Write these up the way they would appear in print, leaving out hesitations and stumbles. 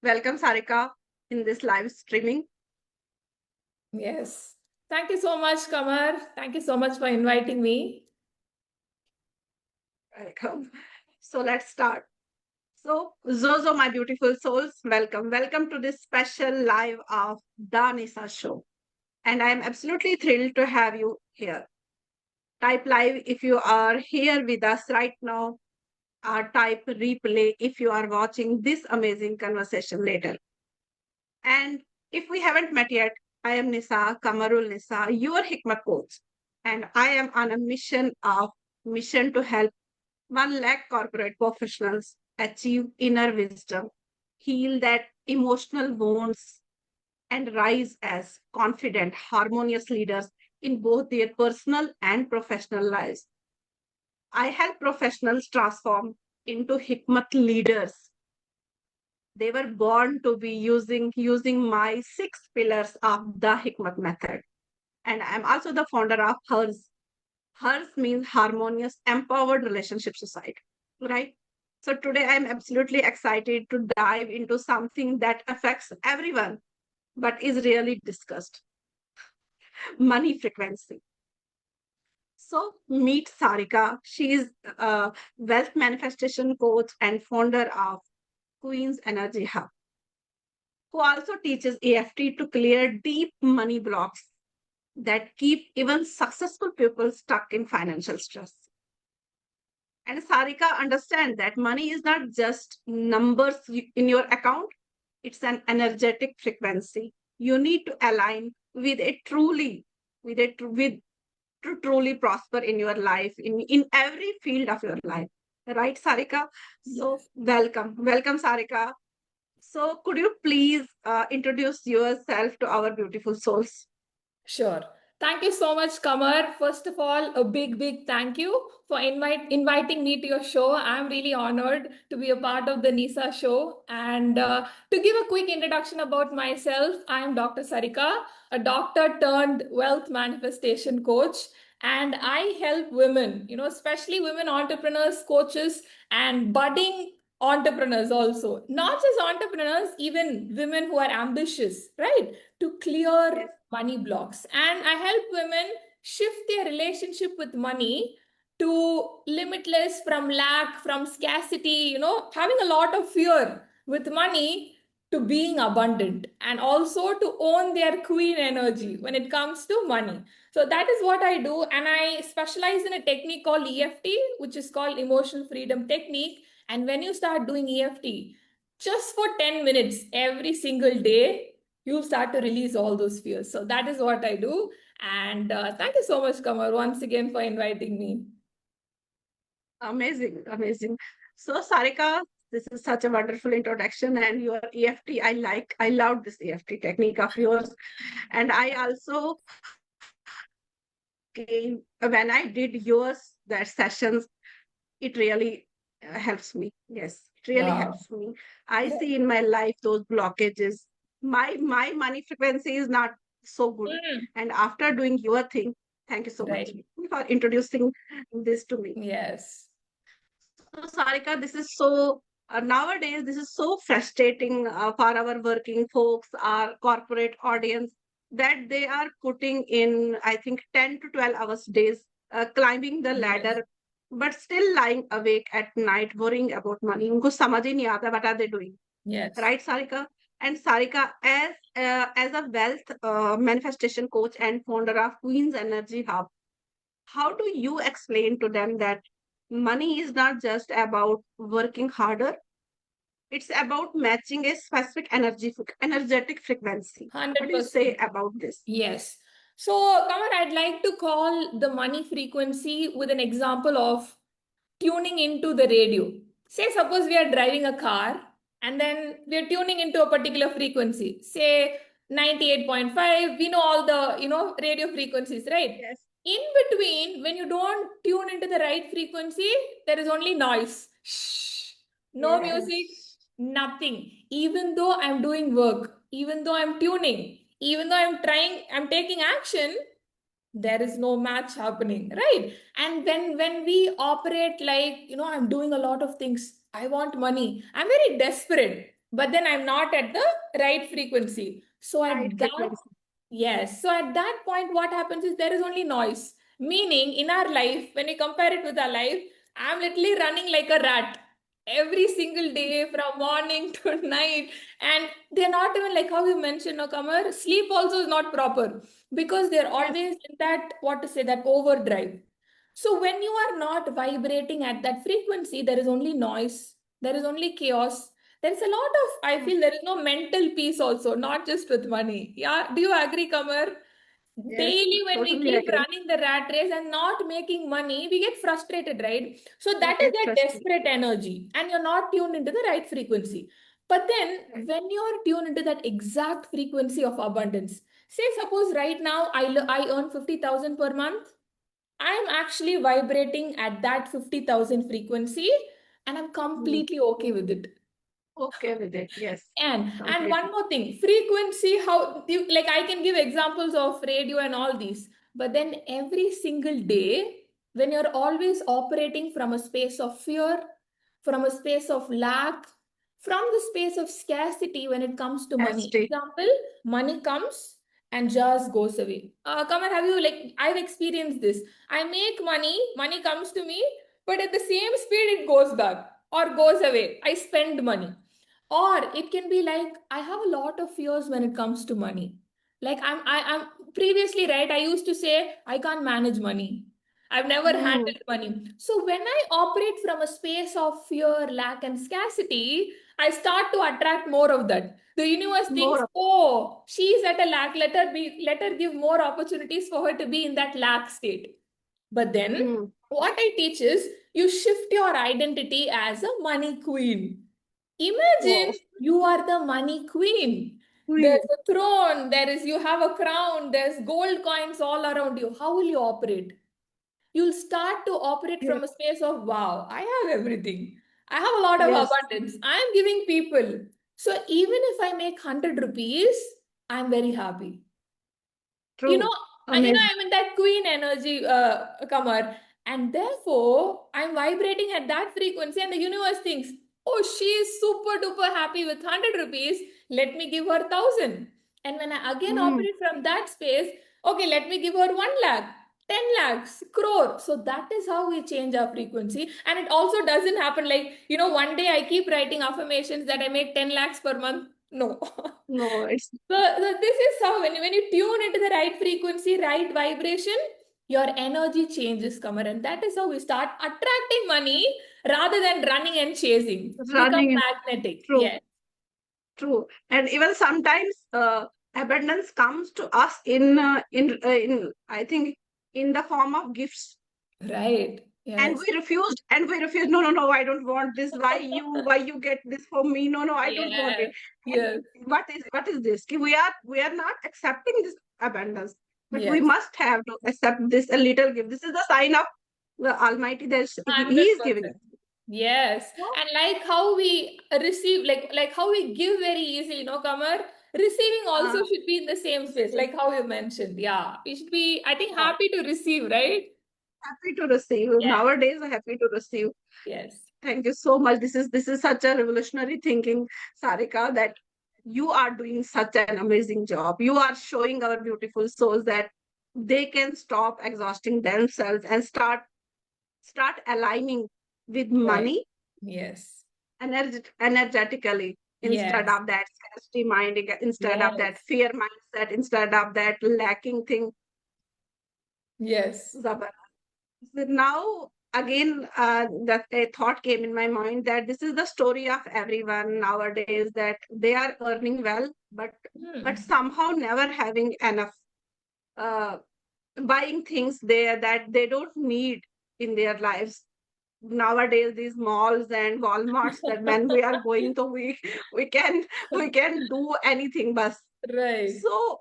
Welcome, Sarika, in this live streaming. Yes. Thank you so much, Kamar. Thank you so much for inviting me. Welcome. So let's start. So, Zozo, my beautiful souls, welcome. Welcome to this special live of the Nisa show. And I am absolutely thrilled to have you here. Type live if you are here with us right now, or type replay if you are watching this amazing conversation later. And if we haven't met yet, I am Nisa, Kamarul Nisa, your Hikmat coach. And I am on a mission to help 1 lakh corporate professionals achieve inner wisdom, heal that emotional wounds, and rise as confident, harmonious leaders in both their personal and professional lives. I help professionals transform into Hikmat leaders. They were born to be using my 6 pillars of the Hikmat method. And I'm also the founder of Hers. Hers means harmonious, empowered relationship society, right? So today I'm absolutely excited to dive into something that affects everyone, but is rarely discussed: money frequency. So meet Sarika. She is a wealth manifestation coach and founder of Queen's Energy Hub, who also teaches EFT to clear deep money blocks that keep even successful people stuck in financial stress. And Sarika, understand that money is not just numbers in your account, it's an energetic frequency. You need to align with it truly, with to truly prosper in your life, in every field of your life. Right, Sarika? So Yes. welcome, Sarika. So could you please introduce yourself to our beautiful souls? Sure. Thank you so much, Kamar. First of all, a big thank you for inviting me to your show. I'm really honored to be a part of the NISA show. And to give a quick introduction about myself, I am Dr. Sarika, a doctor turned wealth manifestation coach. And I help women, especially women entrepreneurs, coaches, and budding entrepreneurs also. Not just entrepreneurs, even women who are ambitious, right? To clear Yes. money blocks. And I help women shift their relationship with money to limitless, from lack, from scarcity, having a lot of fear with money, to being abundant, and also to own their queen energy when it comes to money. So that is what I do. And I specialize in a technique called EFT, which is called emotional freedom technique. And when you start doing EFT, just for 10 minutes every single day, you'll start to release all those fears. So that is what I do. And thank you so much, Kamar, once again for inviting me. Amazing, amazing. So, Sarika, this is such a wonderful introduction, and your EFT, I love this EFT technique of yours. And I also when I did yours, that sessions, it really helps me. Yes, it really Wow. helps me. I see in my life those blockages. My money frequency is not so good. Mm, And after doing your thing, thank you so much right. for introducing this to me. Yes. So, Sarika, this is so nowadays this is so frustrating for our working folks, our corporate audience, that they are putting in, I think, 10 to 12 hours days, climbing the Yes. ladder, but still lying awake at night worrying about money. उनको समझ ही नहीं आता what are they doing, Yes. right, Sarika? And Sarika, as a wealth manifestation coach and founder of Queen's Energy Hub, how do you explain to them that money is not just about working harder, it's about matching a specific energetic frequency? What do you say 100%. about this? Yes. So, Kamar, I'd like to call the money frequency with an example of tuning into the radio. Say, suppose we are driving a car and then we are tuning into a particular frequency. Say 98.5. We know all the, radio frequencies, right? Yes. In between, when you don't tune into the right frequency, there is only noise. Shh. No music, Yes. nothing. Even though I'm doing work, even though I'm tuning, even though I'm trying, I'm taking action, there is no match happening, right? And when we operate like, I'm doing a lot of things, I want money, I'm very desperate, but then I'm not at the right frequency. So at Right that, frequency. yes, so at that point, what happens is there is only noise. Meaning, in our life, when we compare it with our life, I'm literally running like a rat every single day from morning to night. And they're not even like how you mentioned, no, Kamar, sleep also is not proper because they're Yes. always in that, what to say, that overdrive. So when you are not vibrating at that frequency, there is only noise, there is only chaos. There's a lot of, I feel there is no mental peace also, not just with money. Yeah, do you agree, Kamar? Yes, Daily, when we totally keep agree. running the rat race and not making money, we get frustrated, right? So We that is get that frustrated. desperate energy, and you're not tuned into the right frequency. But Right. then, when you're tuned into that exact frequency of abundance, say, suppose right now I earn 50,000 per month, I'm actually vibrating at that 50,000 frequency, and I'm Mm. completely okay with it. Okay with it. Yes, And one completely. more thing, frequency, how you like I can give examples of radio and all these, but then every single day, when you're always operating from a space of fear, from a space of lack, from the space of scarcity when it comes to money. ST. Example, money comes and just goes away. Come on, have you like I've experienced this. I make money, money comes to me, but at the same speed it goes back or goes away. I spend money. Or it can be like I have a lot of fears when it comes to money. Like I'm previously, right, I used to say I can't manage money. I've never Mm. handled money. So when I operate from a space of fear, lack, and scarcity, I start to attract more of that. The universe thinks, More of oh, she's at a lack. Let her give more opportunities for her to be in that lack state. But then mm. what I teach is you shift your identity as a money queen. Imagine Wow. you are the money queen. Queen. There's a throne, you have a crown, there's gold coins all around you. How will you operate? You'll start to operate Yes. from a space of wow, I have everything. I have a lot of Yes. abundance. I'm giving people. So even if I make 100 rupees, I'm very happy. You know, True. Amazing. I'm in that queen energy, Kamar, and therefore I'm vibrating at that frequency, and the universe thinks, oh, she is super duper happy with 100 rupees. Let me give her 1,000. And when I again Mm. operate from that space, okay, let me give her 1 lakh. 10 lakhs, crore. So that is how we change our frequency. And it also doesn't happen like, one day I keep writing affirmations that I make 10 lakhs per month. No. No, it's So this is how when you tune into the right frequency, right vibration, your energy changes, Kamar. And that is how we start attracting money rather than running and chasing. Become running in. magnetic. True. Yes. True. And even sometimes abundance comes to us in I think in the form of gifts. Right. And Yes. we refused. No, no, no, I don't want this. Why you get this for me? No, no, I don't want it. Yes. And Yes. what is this? We are not accepting this abundance, but we Yes. must have to accept this a little gift. This is the sign of the Almighty that he is giving 100%. us. Yes. So, And like how we receive, like how we give very easily, Kamar, receiving also uh, should be in the same space, like how you mentioned. Yeah. We should be, I think, uh, happy to receive, right? happy to receive. Yes. Nowadays, happy to receive. Yes. Thank you so much. This is such a revolutionary thinking, Sarika, that you are doing such an amazing job. You are showing our beautiful souls that they can stop exhausting themselves and start aligning with Right. money Yes. energetically instead Yes. of that scarcity mind, instead of that Yes. fear mindset, instead of that lacking thing. Yes. Zabar. So now again, that a thought came in my mind that this is the story of everyone nowadays, that they are earning well, but Hmm. somehow never having enough, uh, buying things there that they don't need in their lives. Nowadays, these malls and Walmarts, that when we are going to, we can do anything, but Right. so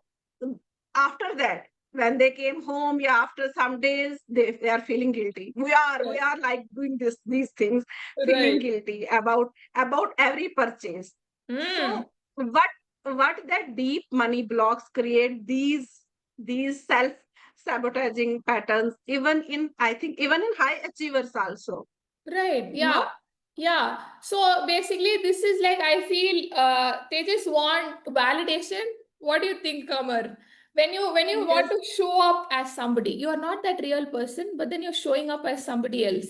after that, when they came home, yeah, after some days, they are feeling guilty. We are like doing these things, feeling Right. guilty about every purchase. Hmm. So what that deep money blocks create these self-sabotaging patterns, even in, I think, even in high achievers also. Right. No? Yeah. Yeah. So basically, this is like, I feel they just want validation. What do you think, Kamar? When you want Yes, to show up as somebody, you are not that real person, but then you're showing up as somebody else.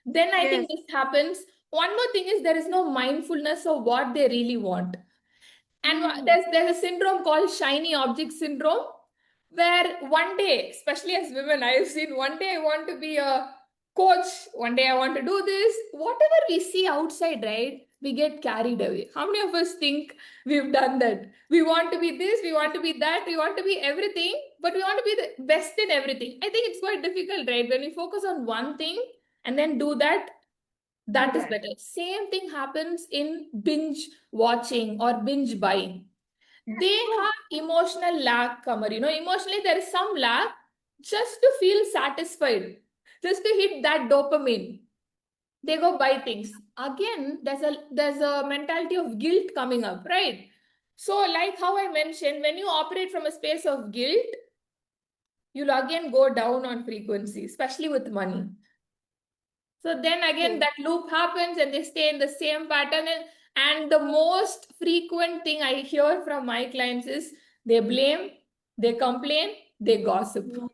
Then I yes. think this happens. One more thing is there is no mindfulness of what they really want. And Hmm. there's a syndrome called shiny object syndrome, where one day, especially as women, I have seen one day I want to be a coach, one day I want to do this. Whatever we see outside, right? We get carried away. How many of us think we've done that? We want to be this, we want to be that, we want to be everything, but we want to be the best in everything. I think it's quite difficult, right? When we focus on one thing and then do that, that is Correct. better. Same thing happens in binge watching or binge buying. They True. have emotional lack, Kamar. Emotionally, there is some lack just to feel satisfied, just to hit that dopamine. They go buy things. Again, there's a mentality of guilt coming up, right? So, like how I mentioned, when you operate from a space of guilt, you'll again go down on frequency, especially with money. So then again, True. that loop happens and they stay in the same pattern. And the most frequent thing I hear from my clients is they blame, they complain, they gossip. Mm.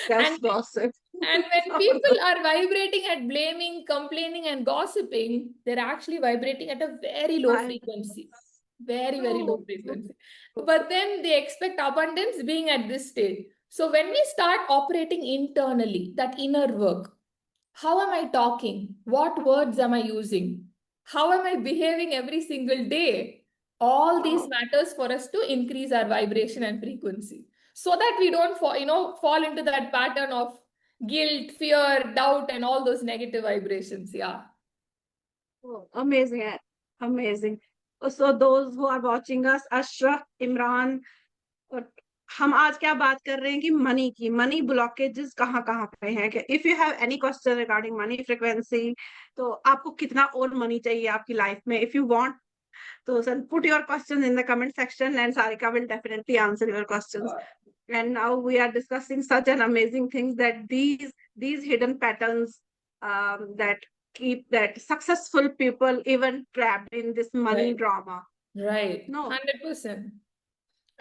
And Yes, gossip. and when people are vibrating at blaming, complaining, and gossiping, they're actually vibrating at a very low I frequency. Very, very low true. frequency. But then they expect abundance being at this stage. So when we start operating internally, that inner work, how am I talking? What words am I using? How am I behaving every single day? All these Oh, matters for us to increase our vibration and frequency so that we don't fall into that pattern of guilt, fear, doubt, and all those negative vibrations. Yeah. oh, amazing. Amazing. So those who are watching us, Ashraf, Imran, और हम आज क्या बात कर रहे हैं कि money blockages कहाँ कहाँ पे हैं कि if you have any question regarding money frequency, तो आपको कितना और मनी चाहिए आपकी लाइफ में, इफ यू वांट, तो sir put your question in the comment section and Sarika will definitely answer your questions. And now we are discussing such an amazing things that these hidden patterns that keep that successful people even trapped in this money Right. drama. Right. No. 100%.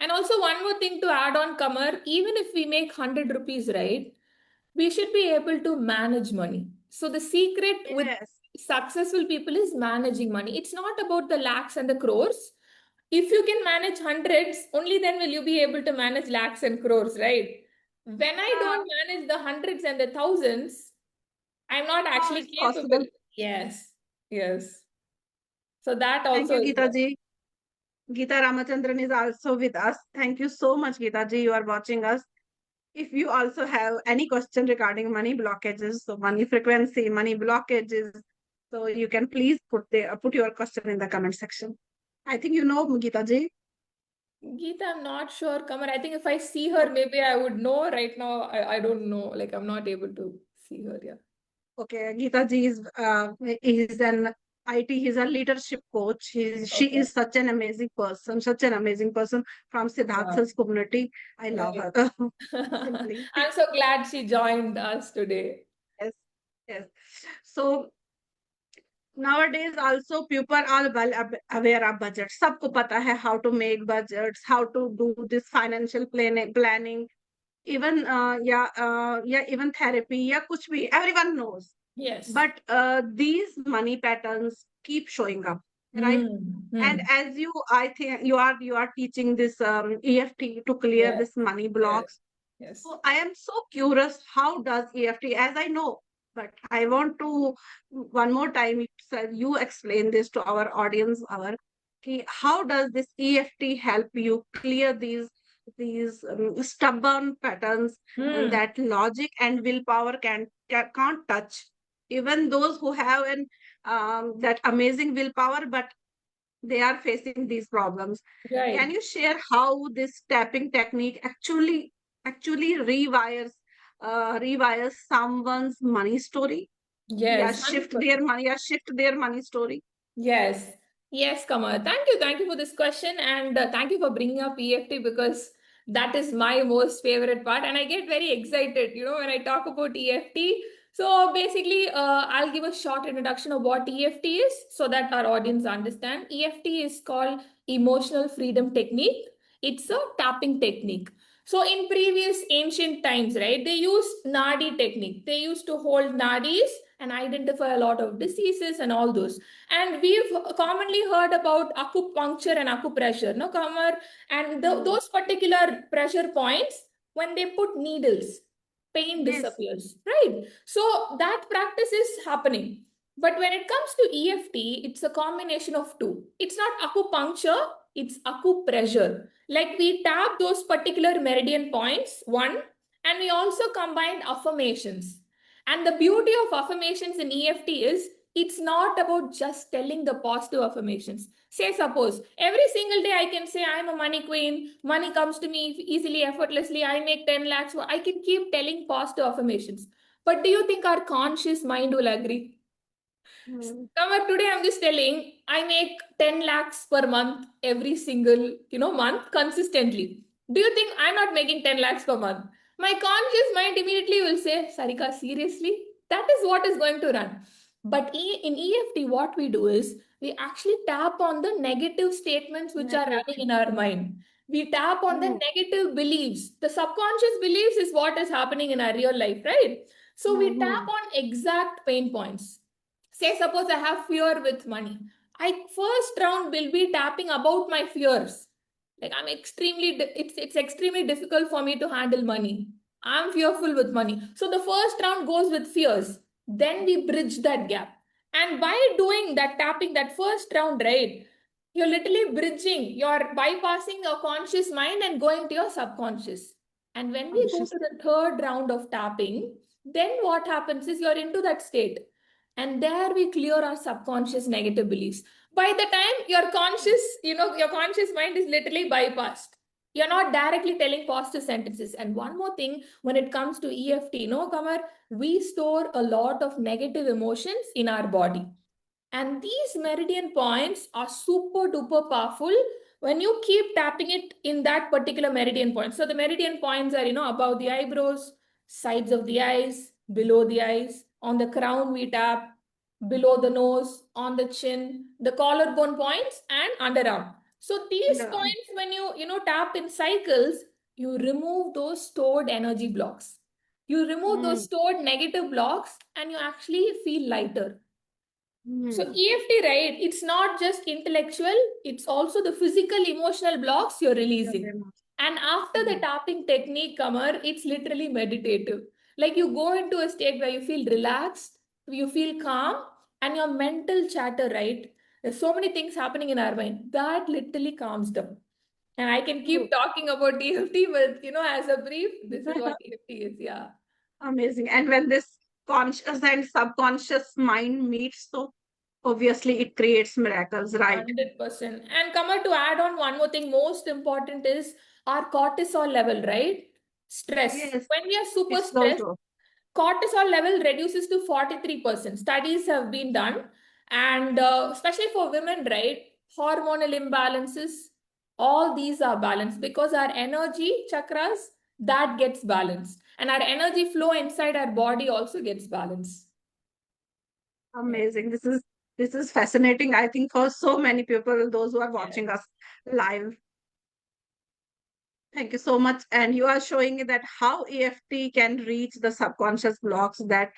And also one more thing to add on, Kamar, even if we make 100 rupees, right? We should be able to manage money. So the secret with Yes. successful people is managing money. It's not about the lakhs and the crores. If you can manage hundreds, only then will you be able to manage lakhs and crores, right? When I don't manage the hundreds and the thousands, I'm not How actually it's capable. possible. Yes, yes. So that Thank also you, is Geeta ji. Geeta Ramachandran is also with us. Thank you so much, Geeta ji. You are watching us. If you also have any question regarding money blockages, so money frequency, money blockages, so you can please put your question in the comment section. I think you know Geeta ji. Geeta, I'm not sure, Kamar. I think if I see her, maybe I would know. Right now, I don't know. Like, I'm not able to see her. Yeah. Okay, Geeta ji is an IT. He's a leadership coach. She Okay. is such an amazing person, such an amazing person from Wow. Siddhartha's community. I love Right. her. Simply. I'm so glad she joined us today. Yes, yes. So nowadays also people are well aware of budget. सबको पता है how to make budgets, how to do this financial planning, even yeah, even therapy या कुछ भी. Everyone knows. Yes. But these money patterns keep showing up, right? And Hmm. as I think you are teaching this EFT to clear Yes. this money Yes. blocks. Yes. So I am so curious, how does EFT, as I know, but I want to one more time, sir, you explain this to our audience, how does this EFT help you clear these stubborn patterns and Hmm. that logic and willpower can't touch. Even those who have an that amazing willpower, but they are facing these problems. Can Right. you share how this tapping technique actually rewires someone's money story? Yeah, Yes. shift 100%. their money story. Yes. Yes, Kamar. Thank you. Thank you for this question. And thank you for bringing up EFT because that is my most favorite part. And I get very excited, when I talk about EFT So basically, I'll give a short introduction of what EFT is so that our audience understand. EFT is called Emotional Freedom Technique. It's a tapping technique. So in previous ancient times, right, they used Nadi technique. They used to hold Nadis and identify a lot of diseases and all those. And we've commonly heard about acupuncture and acupressure, no, Kamar? And those particular pressure points, when they put needles, pain Yes. disappears, right? So that practice is happening. But when it comes to EFT, it's a combination of two. It's not acupuncture, it's acupressure. Like we tap those particular meridian points, one, and we also combine affirmations. And the beauty of affirmations in EFT is it's not about just telling the positive affirmations. Say, suppose every single day I can say, I'm a money queen, money comes to me easily, effortlessly, I make 10 lakhs. I can keep telling positive affirmations. But do you think our conscious mind will agree? Kamar, today I'm just telling I make 10 lakhs per month every single month consistently. Do you think I'm not making 10 lakhs per month? My conscious mind immediately will say, Sarika, seriously? That is what is going to run. But in EFT, what we do is we actually tap on the negative statements which are running in our mind. We tap on the negative beliefs. The subconscious beliefs is what is happening in our real life, right? So we tap on exact pain points. Say, suppose I have fear with money. I first round will be tapping about my fears. Like it's extremely difficult for me to handle money. I'm fearful with money. So the first round goes with fears. Then we bridge that gap. And by doing that, tapping that first round, right, you're literally bridging, you're bypassing your conscious mind and going to your subconscious. And when we go to the third round of tapping, then what happens is you're into that state. And there we clear our subconscious negative beliefs. By the time your conscious mind is literally bypassed. You're not directly telling positive sentences. And one more thing, when it comes to EFT, Kamar, we store a lot of negative emotions in our body. And these meridian points are super duper powerful when you keep tapping it in that particular meridian point. So the meridian points are, above the eyebrows, sides of the eyes, below the eyes, on the crown we tap, below the nose, on the chin, the collarbone points, and underarm. So these points, when you tap in cycles, you remove those stored energy blocks. You remove those stored negative blocks and you actually feel lighter. So EFT, right? It's not just intellectual, it's also the physical, emotional blocks you're releasing. And after the tapping technique, Kamar, it's literally meditative. Like you go into a state where you feel relaxed, you feel calm, and your mental chatter, right? There's so many things happening in our mind that literally calms down. And I can keep talking about EFT, but as a brief, this is what EFT is. Yeah. Amazing. And when this conscious and subconscious mind meets, so obviously it creates miracles, right? 100%. And Kamar, to add on one more thing, most important is our cortisol level, right? Stress. Yes. When we are super It's stressed, also. cortisol level reduces to 43%. Studies have been done. And especially for women, right? Hormonal imbalances, all these are balanced because our energy chakras, that gets balanced. And our energy flow inside our body also gets balanced. Amazing. This is fascinating, I think, for so many people, those who are watching us live. Thank you so much. And you are showing that how EFT can reach the subconscious blocks that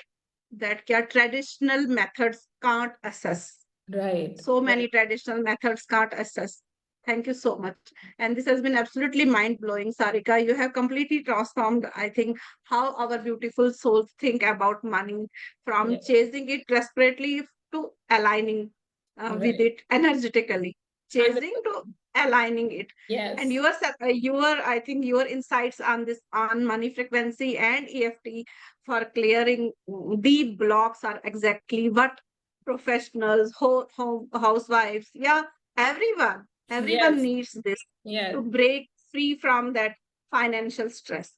traditional methods can't assess. Right. So many traditional methods can't assess. Thank you so much. And this has been absolutely mind-blowing, Sarika. You have completely transformed, I think, how our beautiful souls think about money, from chasing it desperately to aligning with it energetically. Chasing to aligning it. Yes. And I think your insights on this, on money frequency and EFT for clearing the blocks, are exactly what professionals, housewives, everyone needs this to break free from that financial stress.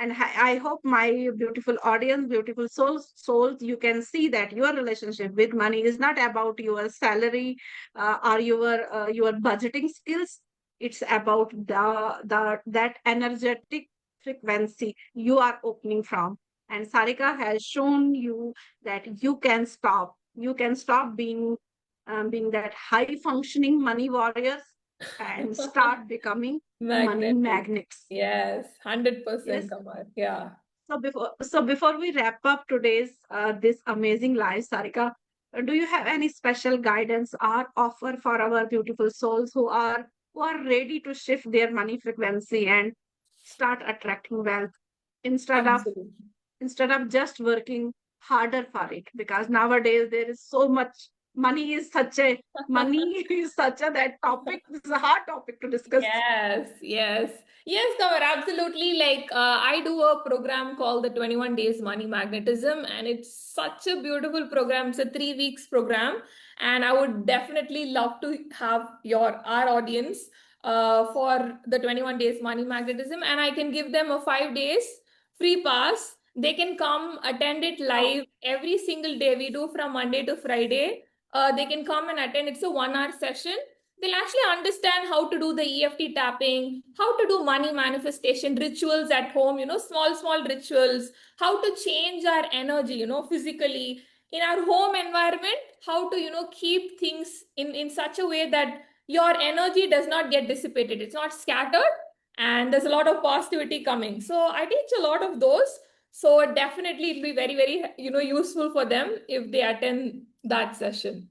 And I hope my beautiful audience, beautiful souls, you can see that your relationship with money is not about your salary or your budgeting skills. It's about that energetic frequency you are opening from. And Sarika has shown you that you can stop. You can stop being that high functioning money warriors and start becoming money Magnetic. magnets. Yes, 100%, Yes. Kamar. Yeah. So before we wrap up today's this amazing live, Sarika, do you have any special guidance or offer for our beautiful souls who are ready to shift their money frequency and start attracting wealth instead of Absolutely. instead of just working harder for it? Because nowadays there is so much money is such a that topic is a hard topic to discuss. Yes, yes. Yes, Kamar, absolutely. Like, I do a program called the 21 Days Money Magnetism, and it's such a beautiful program. It's a 3 weeks program, and I would definitely love to have our audience for the 21 Days Money Magnetism, and I can give them a 5 days free pass. They can come attend it Oh, live every single day. We do from Monday to Friday. They can come and attend. It's a 1 hour session. They'll actually understand how to do the EFT tapping, how to do money manifestation rituals at home, small rituals, how to change our energy, physically in our home environment, how to, keep things in such a way that your energy does not get dissipated. It's not scattered and there's a lot of positivity coming. So I teach a lot of those. So definitely it'll be very, very, useful for them if they attend that session.